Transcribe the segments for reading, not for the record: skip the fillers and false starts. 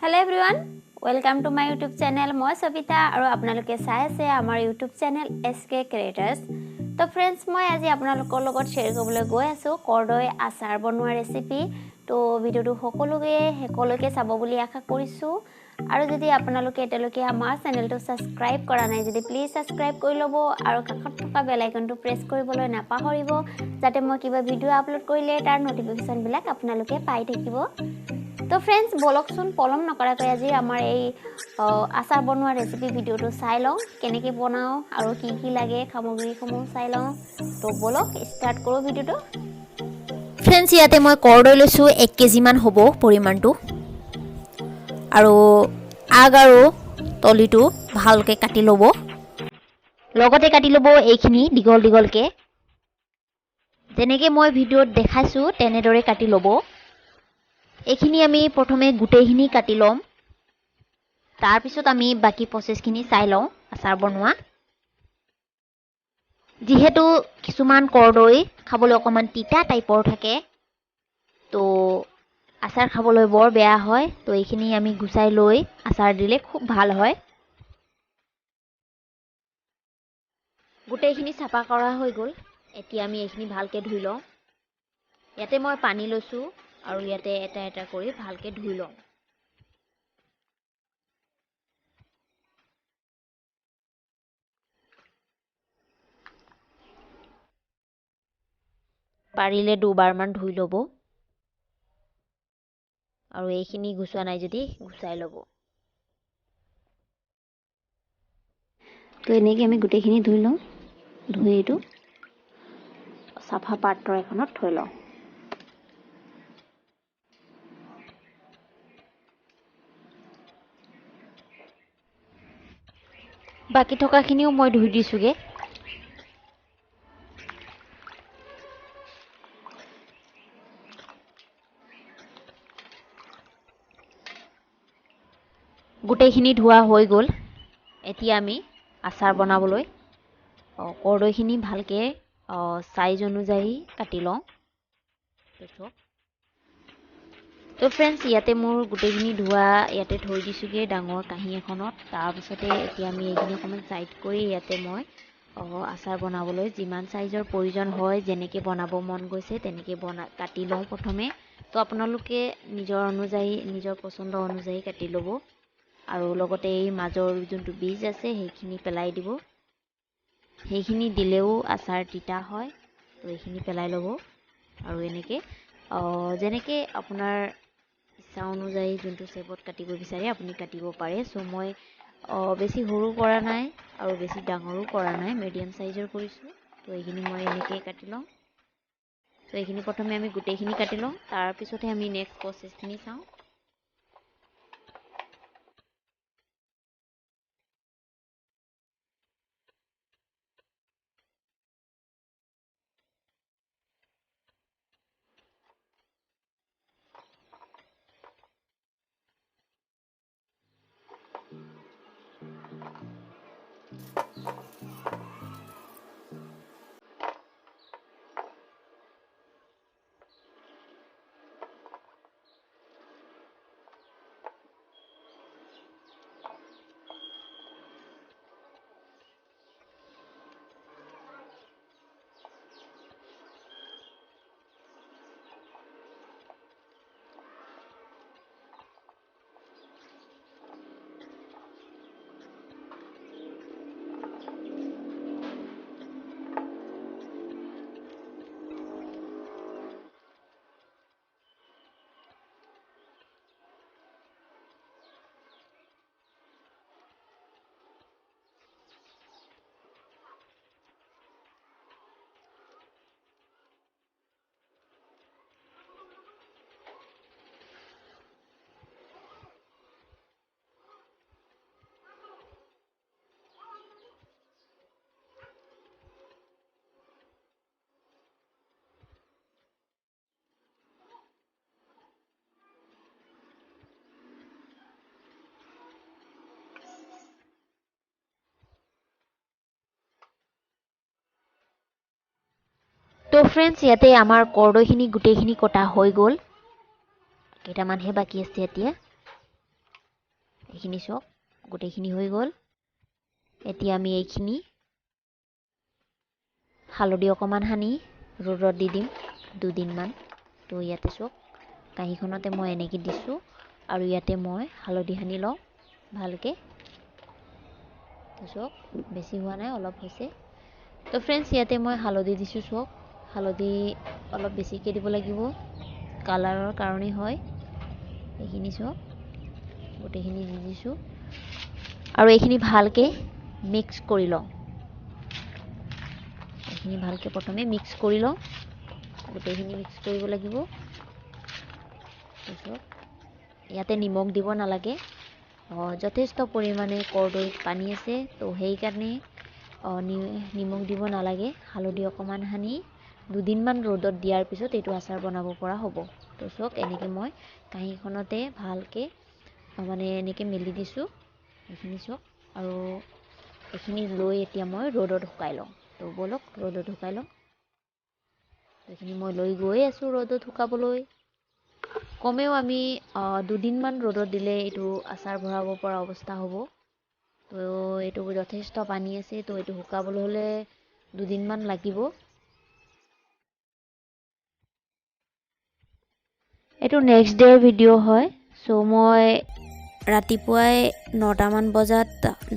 Hello everyone, welcome to my YouTube channel. মই সবিতা আৰু আপোনালোকে চাই আছে আমাৰ YouTube channel SK Creators. তো फ्रेंड्स মই আজি আপোনালোকৰ লগত শেয়াৰ কৰিবলৈ গৈ আছো কৰদৈ আচাৰ বনোৱা ৰেচিপি। তো ভিডিওটো সকলোকে চাব বুলি আশা কৰিছো। আৰু যদি আপোনালোকে এতিয়ালৈকে আমাৰ চেনেলটো সাবস্ক্ৰাইব কৰা নাই যদি প্লিজ সাবস্ক্ৰাইব কৰি ল'ব আৰু কাষত থকা বেল আইকনটো প্ৰেছ কৰিবলৈ নাপাহৰিব যাতে মই কিবা ভিডিও আপলোড কৰিলে তাৰ নটিফিকেশন বিলাক আপোনালোকে পাই থাকিব। তো फ्रेंड्स বলকচোন পলম নকৰাকৈ আজি আমাৰ এই আচাৰ বনোৱা ৰেচিপি ভিডিওটো চাই লওঁ কেনেকৈ বনাও আৰু কি কি লাগে সামগ্ৰীসমূহ চাই লওঁ। তো বলক ষ্টাৰ্ট কৰো ভিডিওটো। फ्रेंड्स ইয়াতে মই কৰদৈ লৈছো 1 কেজি মান হ'ব পৰিমাণটো আৰু আগ আৰু তলিটো ভালকৈ কাটি ল'ব লগতে কাটি ল'ব এইখিনি দীঘলকে যেনেকৈ মই ভিডিওত দেখাইছো তেনেদৰে কাটি ল'ব। এইখিনি আমি প্ৰথমে গুটেইখিনি কাটি লম তাৰ পিছত আমি বাকি প্ৰসেসখিনি চাই লওঁ আচাৰ বনোৱা। যেহেতু কিছুমান কৰদৈ খাবলৈ অকমান তিতা টাইপৰ থাকে তো আচাৰ খাবলৈ বৰ বেয়া হয় তো এইখিনি আমি গুছাই লৈ আচাৰ দিলে খুব ভাল হয়। গোটেইখিনি চাফা কৰা হৈ গ'ল এতিয়া আমি এইখিনি ভালকে ধুই লওঁ। ইয়াতে মই পানী লৈছো আৰু ইয়াতে এটা এটা কৰি ভালকে ধুই লওঁ। পাৰিলে দুবাৰমান ধুই ল'ব আৰু এইখিনি গুছোৱা নাই যদি গুচাই ল'ব। তো এনেকৈ আমি গোটেইখিনি ধুই লওঁ ধুই এইটো চাফা পাত্ৰ এখনত থৈ লওঁ। বাকি থকাখিনিও মই ধুই দিছোগে। গোটেইখিনি ধোৱা হৈ গ'ল এতিয়া আমি আচাৰ বনাবলৈ কৰদৈখিনি ভালকে সাইজ অনুযায়ী কাটি লওঁ। তো फ्रेंड्स ইয়াতে মোৰ গোটেইখিনি ধোৱা ইয়াতে থৈ দিছোগে ডাঙৰ কাঁহী এখনত। তাৰ পিছতে এতিয়া আমি এইখিনি অকমান সাইড কৰি ইয়াতে মই আচাৰ বনাবলৈ যিমান সাইজৰ প্ৰয়োজন হয় যেনেকৈ বনাব মন গৈছে তেনেকৈ কাটি লওঁ প্ৰথমে। তো আপোনালোকে নিজৰ অনুযায়ী নিজৰ পছন্দ অনুযায়ী কাটি ল'ব আৰু লগতে এই মাজৰ যোনটো বীজ আছে সেইখিনি পেলাই দিব। সেইখিনি দিলেও আচাৰ তিতা হয় তো এইখিনি পেলাই ল'ব আৰু এনেকৈ যেনেকৈ আপোনাৰ ইচ্ছা অনুযায়ী যোনটো শেপত কাটিব বিচাৰে আপুনি কাটিব পাৰে। সো মই বেছি সৰু কৰা নাই আৰু বেছি ডাঙৰো কৰা নাই মিডিয়াম সাইজৰ কৰিছো। তো এইখিনি মই এনেকৈ কাটি লওঁ। তো এইখিনি প্ৰথমে আমি গোটেইখিনি কাটি লওঁ তাৰ পিছতে আমি নেক্সট প্ৰসেসখিনি চাওঁ। তো फ्रेंड्स ইয়াতে আমাৰ কৰদৈখিনি গোটেইখিনি কটা হৈ গ'ল কেইটামানহে বাকি আছে এতিয়া। এইখিনি চাওক গোটেইখিনি হৈ গ'ল। এতিয়া আমি এইখিনি হালধি অকণমান সানি ৰ'দত দি দিম 2 দিনমান। তো ইয়াতে চাওক কাঁহীখনতে মই এনেকৈ দিছোঁ আৰু ইয়াতে মই হালধি সানি লওঁ ভালকৈ। তো চাওক বেছি হোৱা নাই, অলপ হৈছে। তো ফ্ৰেণ্ডছ ইয়াতে মই হালধি দিছোঁ চাওক, হালধি অলপ বেছিকৈ দিব লাগিব, কালাৰৰ কাৰণেই হয়। এইখিনি চাওক গোটেইখিনি দি দিছোঁ আৰু এইখিনি ভালকৈ মিক্স কৰি লওঁ। এইখিনি ভালকৈ প্ৰথমে মিক্স কৰি লওঁ, গোটেইখিনি মিক্স কৰিব লাগিব। তাৰপিছত ইয়াতে নিমখ দিব নালাগে, যথেষ্ট পৰিমাণে কৰ্দৈত পানী আছে, তো সেইকাৰণে নিমখ দিব নালাগে। হালধি অকণমান সানি 2 দিনমান ৰ'দত দিয়াৰ পিছত এইটো আচাৰ বনাব পৰা হ'ব। তো চাওক এনেকৈ মই কাঁহীখনতে ভালকৈ মানে এনেকৈ মেলি দিছোঁ এইখিনি চাওক। আৰু এইখিনি লৈ এতিয়া মই ৰ'দত শুকাই লওঁ। তো ব'লক ৰ'দত শুকাই লওঁ। এইখিনি মই লৈ গৈ আছোঁ ৰ'দত শুকাবলৈ। কমেও আমি 2 দিনমান ৰ'দত দিলে এইটো আচাৰ ভৰাব পৰা অৱস্থা হ'ব। তো এইটো যথেষ্ট পানী আছে, তো এইটো শুকাবলৈ হ'লে 2 দিনমান লাগিব। এইটো নেক্সট ডে'ৰ ভিডিঅ' হয়। চ' মই ৰাতিপুৱাই 9টামান বজাত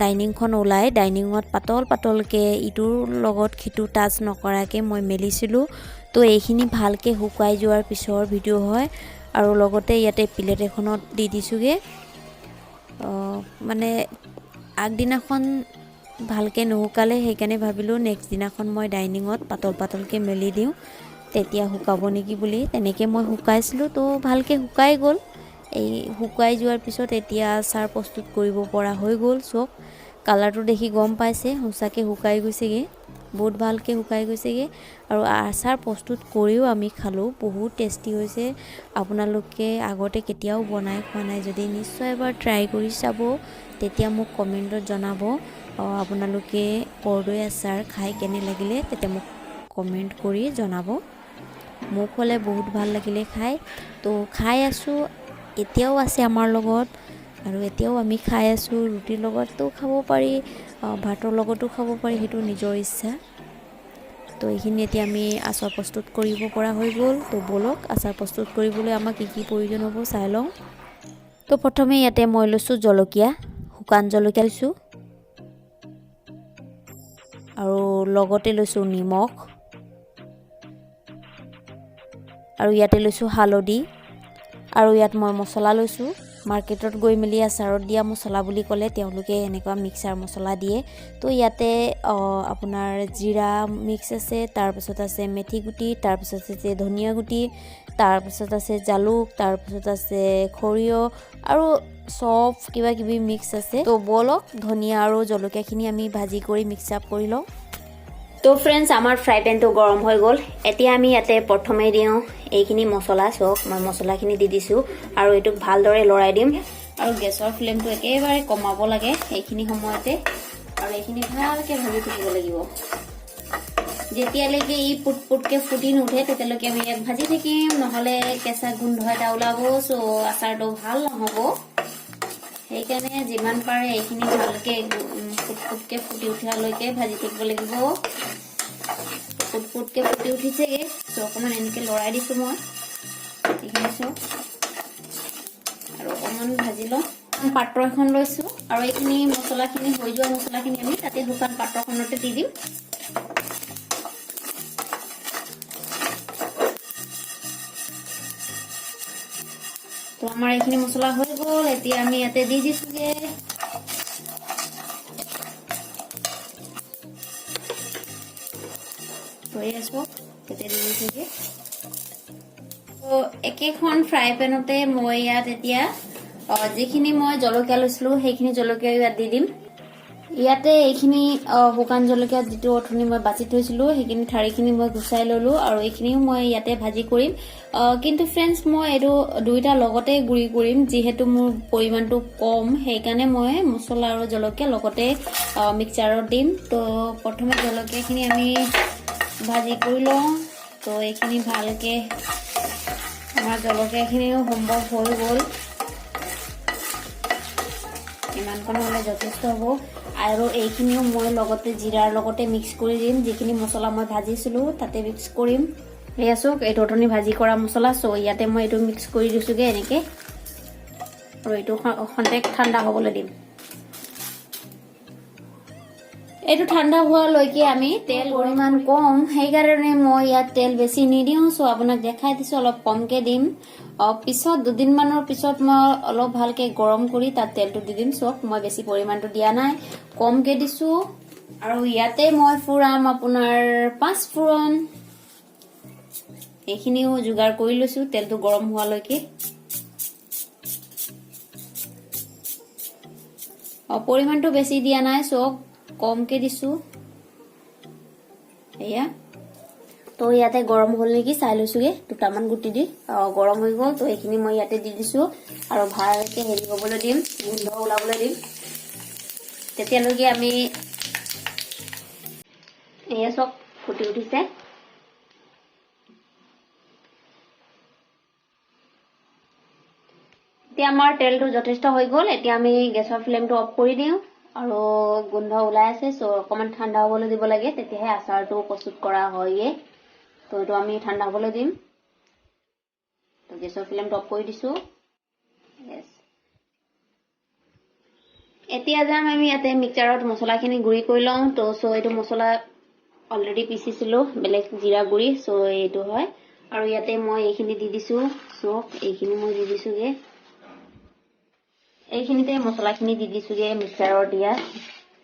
ডাইনিংখন ওলাই ডাইনিঙত পাতলকৈ ইটোৰ লগত সিটো টাচ নকৰাকৈ মই মেলিছিলোঁ। তো এইখিনি ভালকৈ শুকাই যোৱাৰ পিছৰ ভিডিঅ' হয়। আৰু লগতে ইয়াতে প্লেট এখনত দি দিছোঁগৈ। মানে আগদিনাখন ভালকৈ নুশুকালে, সেইকাৰণে ভাবিলোঁ নেক্সট দিনাখন মই ডাইনিঙত পাতলকৈ মেলি দিওঁ, তেতিয়া শুকাব নেকি বুলি। তেনেকৈ মই শুকাইছিলোঁ, তো ভালকৈ শুকাই গ'ল। এই শুকাই যোৱাৰ পিছত এতিয়া আচাৰ প্ৰস্তুত কৰিব পৰা হৈ গ'ল। চাওক কালাৰটো দেখি গম পাইছে, সঁচাকৈ শুকাই গৈছেগৈ, বহুত ভালকৈ শুকাই গৈছেগৈ। আৰু আচাৰ প্ৰস্তুত কৰিও আমি খালোঁ, বহুত টেষ্টি হৈছে। আপোনালোকে আগতে কেতিয়াও বনাই খোৱা নাই যদি নিশ্চয় এবাৰ ট্ৰাই কৰি চাব, তেতিয়া মোক কমেণ্টত জনাব আপোনালোকে কৰ্দৈ আচাৰ খাই কেনে লাগিলে, তেতিয়া মোক কমেণ্ট কৰি জনাব। মোক হ'লে বহুত ভাল লাগিলে খাই। তো খাই আছোঁ, এতিয়াও আছে আমাৰ লগত আৰু এতিয়াও আমি খাই আছোঁ। ৰুটিৰ লগতো খাব পাৰি, ভাতৰ লগতো খাব পাৰি, সেইটো নিজৰ ইচ্ছা। তো এইখিনি এতিয়া আমি আচাৰ প্ৰস্তুত কৰিব পৰা হৈ গ'ল। তো ব'লক আচাৰ প্ৰস্তুত কৰিবলৈ আমাক কি প্ৰয়োজন হ'ব চাই লওঁ। তো প্ৰথমে ইয়াতে মই লৈছোঁ জলকীয়া, শুকান জলকীয়া লৈছোঁ আৰু লগতে লৈছোঁ নিমখ আৰু ইয়াতে লৈছোঁ হালধি। আৰু ইয়াত মই মছলা লৈছোঁ। মাৰ্কেটত গৈ মেলি আচাৰত দিয়া মছলা বুলি ক'লে তেওঁলোকে এনেকুৱা মিক্সাৰ মছলা দিয়ে। তো ইয়াতে আপোনাৰ জিৰা মিক্স আছে, তাৰপিছত আছে মেথি গুটি, তাৰপিছত আছে ধনিয়া গুটি, তাৰপিছত আছে জালুক, তাৰপিছত আছে সৰিয়হ আৰু চব কিবা কিবি মিক্স আছে। তো ব'লক ধনিয়া আৰু জলকীয়াখিনি আমি ভাজি কৰি মিক্স আপ কৰি লওঁ। তো ফ্ৰেণ্ডছ আমাৰ ফ্ৰাই পেনটো গৰম হৈ গ'ল। এতিয়া আমি ইয়াতে প্ৰথমে দিওঁ এইখিনি মছলা। চাওক মই মছলাখিনি দি দিছোঁ আৰু এইটোক ভালদৰে লৰাই দিম। আৰু গেছৰ ফ্লেমটো একেবাৰে কমাব লাগে এইখিনি সময়তে, আৰু এইখিনি ভালকৈ ভাজি থাকিব লাগিব। যেতিয়ালৈকে ই পুটকৈ ফুটি নুঠে তেতিয়ালৈকে আমি ইয়াক ভাজি থাকিম, নহ'লে কেঁচা গোন্ধ এটা ওলাব। চ' আচাৰটো ভাল নহ'ব। সেইকাৰণে যিমান পাৰে এইখিনি ভালকৈ পুটকৈ ফুটি উঠালৈকে ভাজি থাকিব লাগিব। পুটকৈ ফুটি উঠিছেগৈ, চ' অকণমান এনেকৈ লৰাই দিছোঁ মই এইখিনি চাওক, আৰু অকণমান ভাজি লওঁ। পাত্ৰ এখন লৈছোঁ আৰু এইখিনি মছলাখিনি হৈ যোৱা মছলাখিনি আমি তাতে শুকান পাত্ৰখনতে দি দিম। তো আমাৰ এইখিনি মছলা হৈ গ'ল। এতিয়া আমি ইয়াতে দি দিছোঁগৈ হৈ আছোঁ, ইয়াতে দি দিছোঁগৈ। তো একেখন ফ্ৰাই পেনতে মই ইয়াত এতিয়া যিখিনি মই জলকীয়া লৈছিলোঁ সেইখিনি জলকীয়া ইয়াত দি দিম। ইয়াতে এইখিনি শুকান জলকীয়া যিটো অথনি মই বাছি থৈছিলোঁ সেইখিনি ঠাৰিখিনি মই গুচাই ল'লোঁ, আৰু এইখিনিও মই ইয়াতে ভাজি কৰিম। কিন্তু ফ্ৰেণ্ডছ মই এইটো দুইটা লগতে গুড়ি কৰিম, যিহেতু মোৰ পৰিমাণটো কম, সেইকাৰণে মই মছলা আৰু জলকীয়া লগতে মিক্সাৰত দিম। তো প্ৰথমে জলকীয়াখিনি আমি ভাজি কৰি লওঁ। তো এইখিনি ভালকৈ আমাৰ জলকীয়াখিনিও সম্ভৱ হৈ গ'ল। ইমানকণ হ'লে যথেষ্ট হ'ব। আৰু এইখিনিও মই লগতে জিৰাৰ লগতে মিক্স কৰি দিম। যিখিনি মছলা মই ভাজিছিলোঁ তাতে মিক্স কৰিম। এয়া চাওক, এইটো অথনি ভাজি কৰা মছলা। চ' ইয়াতে মই এইটো মিক্স কৰি দিছোঁগৈ এনেকৈ। আৰু এইটো খন্তেক ঠাণ্ডা হ'বলৈ দিম। এইটো ঠাণ্ডা হোৱালৈকে আমি তেল পৰিমাণ কম, সেইকাৰণে মই ইয়াত তেল বেছি নিদিওঁ। চ' আপোনাক দেখাই দিছোঁ, অলপ কমকৈ দিম। পিছত দুদিনমানৰ পিছত মই অলপ ভালকৈ গৰম কৰি তাত তেলটো দি দিম। চাওক, মই বেছি পৰিমাণটো দিয়া নাই, কমকৈ দিছোঁ। আৰু ইয়াতে মই ফুৰাম আপোনাৰ 5 ফোৰণ। এইখিনিও যোগাৰ কৰি লৈছোঁ তেলটো গৰম হোৱালৈকে। পৰিমাণটো বেছি দিয়া নাই, চাওক কমকৈ দিছোঁ। এয়া তো ইয়াতে গৰম হ'ল নেকি চাই লৈছোগে, দুটামান গুটি দি গৰম হৈ গ'ল। তো এইখিনি মই ইয়াতে দি দিছোঁ আৰু ভালকৈ হেৰি হ'বলৈ দিম, গোন্ধ ওলাবলৈ দিম। তেতিয়ালৈকে আমি এয়া চব ফুটি উঠিছে। এতিয়া আমাৰ তেলটো যথেষ্ট হৈ গ'ল। এতিয়া আমি গেছৰ ফ্লেমটো অফ কৰি দিওঁ। আৰু গোন্ধ ওলাই আছে, চ' অকণমান ঠাণ্ডা হ'বলৈ দিব লাগে, তেতিয়াহে আচাৰটো প্ৰস্তুত কৰা হয়গে। তো এইটো আমি ঠাণ্ডা হ'বলৈ দিম। তো গেছৰ ফ্লেমটো অফ কৰি দিছোঁ। এতিয়া যাম আমি ইয়াতে মিক্সাৰত মছলাখিনি গুড়ি কৰি লওঁ। তো চ' এইটো মছলা অলৰেডি পিচিছিলোঁ, বেলেগ জিৰা গুড়ি। চ' এইটো হয়। আৰু ইয়াতে মই এইখিনি দি দিছোঁ। চ' এইখিনি মই দি দিছোঁগে। এইখিনিতে মছলাখিনি দি দিছোঁগে মিক্সাৰত দিয়া।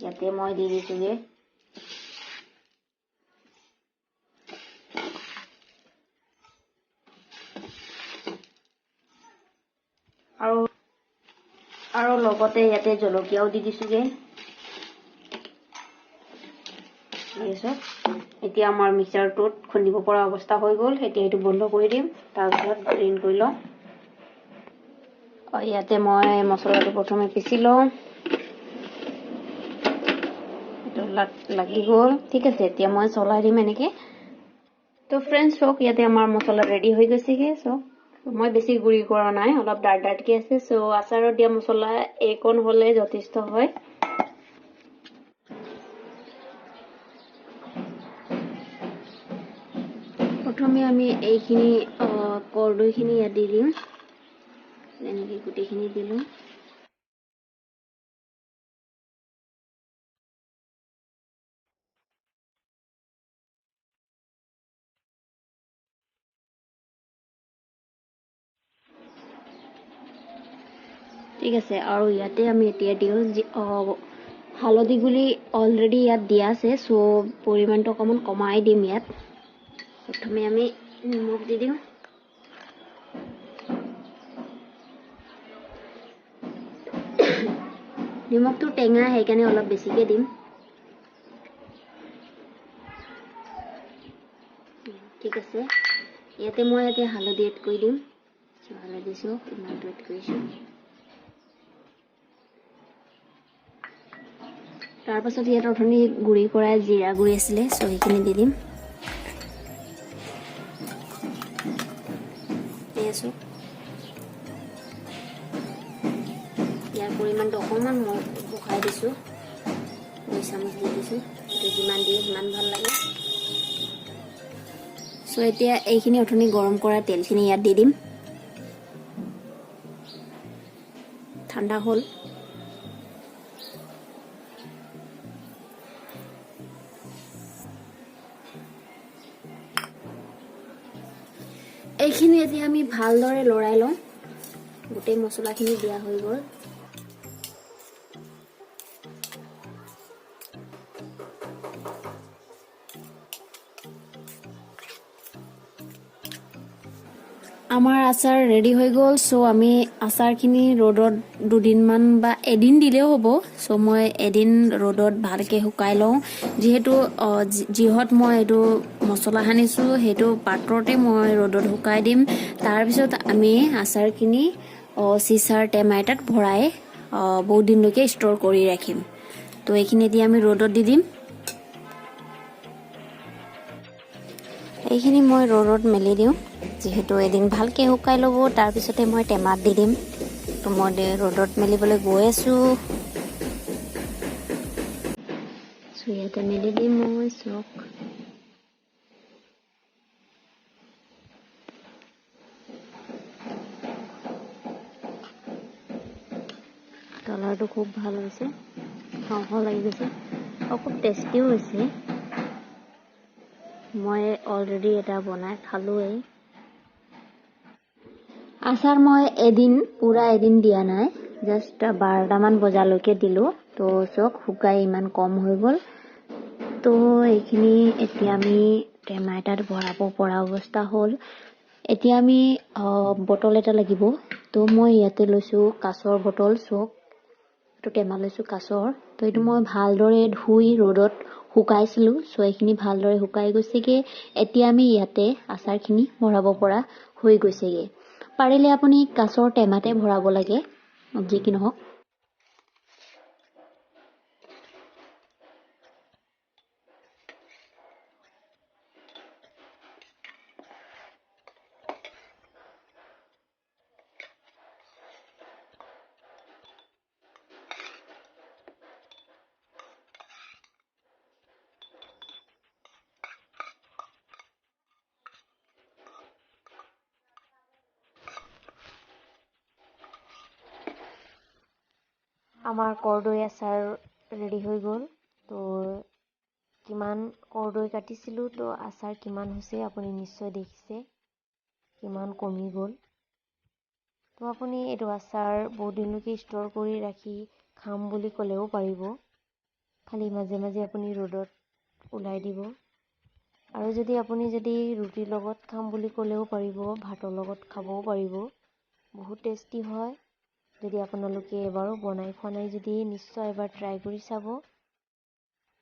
ইয়াতে মই দি দিছোঁগে। আৰু লগতে ইয়াতে জলকীয়াও দি দিছোঁগে। এতিয়া আমাৰ মিক্সাৰটোত খুন্দিব পৰা অৱস্থা হৈ গ'ল। এতিয়া এইটো বন্ধ কৰি দিম, তাৰপিছত গ্ৰাইণ্ড কৰি লওঁ। ইয়াতে মই মছলাটো প্ৰথমে পিচি লওঁ। এইটো লাগি গ'ল, ঠিক আছে। এতিয়া মই চলাই দিম এনেকৈ। তো ফ্ৰেণ্ডছ চাওক, ইয়াতে আমাৰ মছলা ৰেডি হৈ গৈছেগৈ। চাওক, মই বেছি গুড়ি কৰা নাই, অলপ ডাঠকৈ আছে। চ' আচাৰত দিয়া মছলা এইকণ হ'লে যথেষ্ট হয়। প্ৰথমে আমি এইখিনি কৰ্দৈখিনি ইয়াত দি দিম। এনেকৈ গোটেইখিনি দিলোঁ। ঠিক আছে। আৰু ইয়াতে আমি এতিয়া দিওঁ হালধি গুলি অলৰেডি ইয়াত দিয়া আছে। চ' পৰিমাণটো অকণমান কমাই দিম ইয়াত। প্ৰথমে আমি নিমখ দি দিওঁ। নিমখটো টেঙা, সেইকাৰণে অলপ বেছিকৈ দিম। ঠিক আছে। ইয়াতে মই হালধি এড কৰি দিম। হালধি চাওক ইমানটো এড কৰিছোঁ। তাৰপাছত ইয়াত অথনি গুড়ি কৰা জিৰা গুড়ি আছিলে, চ' সেইখিনি দি দিম। ইয়াৰ পৰিমাণটো অকণমান মই বঢ়াই দিছোঁ, 2 চামুচ দি দিছোঁ। এইটো যিমান দিয়ে সিমান ভাল লাগে। চ' এতিয়া এইখিনি অথনি গৰম কৰা তেলখিনি ইয়াত দি দিম। ঠাণ্ডা হ'ল। এইখিনি এতিয়া আমি ভালদৰে লৰাই লওঁ। গোটেই মছলাখিনি দিয়া হৈ গ'ল। আমাৰ আচাৰ ৰেডি হৈ গ'ল। চ' আমি আচাৰখিনি ৰ'দত দুদিনমান বা এদিন দিলেও হ'ব। চ' মই এদিন ৰ'দত ভালকৈ শুকাই লওঁ। যিহেতু যিহত মই এইটো মছলা সানিছোঁ, সেইটো পাত্ৰতে মই ৰ'দত শুকাই দিম। তাৰপিছত আমি আচাৰখিনি চিচাৰ টেমা এটাত ভৰাই বহুত দিনলৈকে ষ্ট'ৰ কৰি ৰাখিম। তো এইখিনি এতিয়া আমি ৰ'দত দি দিম। এইখিনি মই ৰ'দত মেলি দিওঁ, যিহেতু এদিন ভালকৈ শুকাই ল'ব। তাৰপিছতে মই টেমাত দি দিম। তো মই ৰ'দত মেলিবলৈ গৈ আছোঁ। ইয়াতে মেলি দিম মই চক। কালাৰটো খুব ভাল হৈছে, খাওঁ খাওঁ লাগি গৈছে আৰু খুব টেষ্টিও হৈছে। মই অলৰেডি এটা বনাই খালোঁৱেই। আচাৰ মই পূৰা এদিন দিয়া নাই, জাষ্ট 12টামান বজালৈকে দিলোঁ। তো চক শুকাই ইমান কম হৈ গ'ল। তো এইখিনি এতিয়া আমি টেমা এটাত ভৰাব পৰা অৱস্থা হ'ল। এতিয়া আমি বটল এটা লাগিব। তো মই ইয়াতে লৈছোঁ কাঁচৰ বটল চক। এইটো টেমা লৈছোঁ কাঁচৰ। তো এইটো মই ভালদৰে ধুই ৰ'দত শুকাইছিলোঁ। চ' এইখিনি ভালদৰে শুকাই গৈছেগৈ। এতিয়া আমি ইয়াতে আচাৰখিনি ভৰাব পৰা হৈ গৈছেগৈ। পাৰিলে আপুনি কাঁচৰ টেমাতে ভৰাব লাগে, যি কি নহওক। আমাৰ কৰ্দৈ আচাৰ ৰেডি হৈ গ'ল। তো কিমান কৰ্দৈ কাটিছিলোঁ, তো আচাৰ কিমান হৈছে আপুনি নিশ্চয় দেখিছে, কিমান কমি গ'ল। তো আপুনি এইটো আচাৰ বহুত দিনলৈকে ষ্ট'ৰ কৰি ৰাখি খাম বুলি ক'লেও পাৰিব। খালি মাজে মাজে আপুনি ৰ'দত ওলাই দিব। আৰু আপুনি যদি ৰুটিৰ লগত খাম বুলি ক'লেও পাৰিব, ভাতৰ লগত খাবও পাৰিব। বহুত টেষ্টি হয়। যদি আপোনালোকে এবাৰো বনাই খোৱা নাই যদি নিশ্চয় এবাৰ ট্ৰাই কৰি চাব।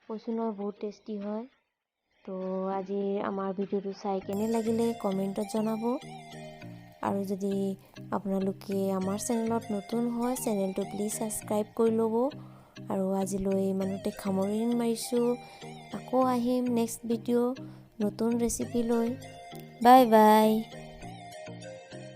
কৈছোঁ নহয়, বহুত টেষ্টি হয়। তো আজি আমাৰ ভিডিঅ'টো চাই কেনে লাগিলে কমেণ্টত জনাব। আৰু যদি আপোনালোকে আমাৰ চেনেলত নতুন হয়, চেনেলটো প্লিজ ছাবস্ক্ৰাইব কৰি ল'ব। আৰু আজিলৈ ইমানতে সামৰণি মাৰিছোঁ। আকৌ আহিম নেক্সট ভিডিঅ' নতুন ৰেচিপি লৈ। Bye bye.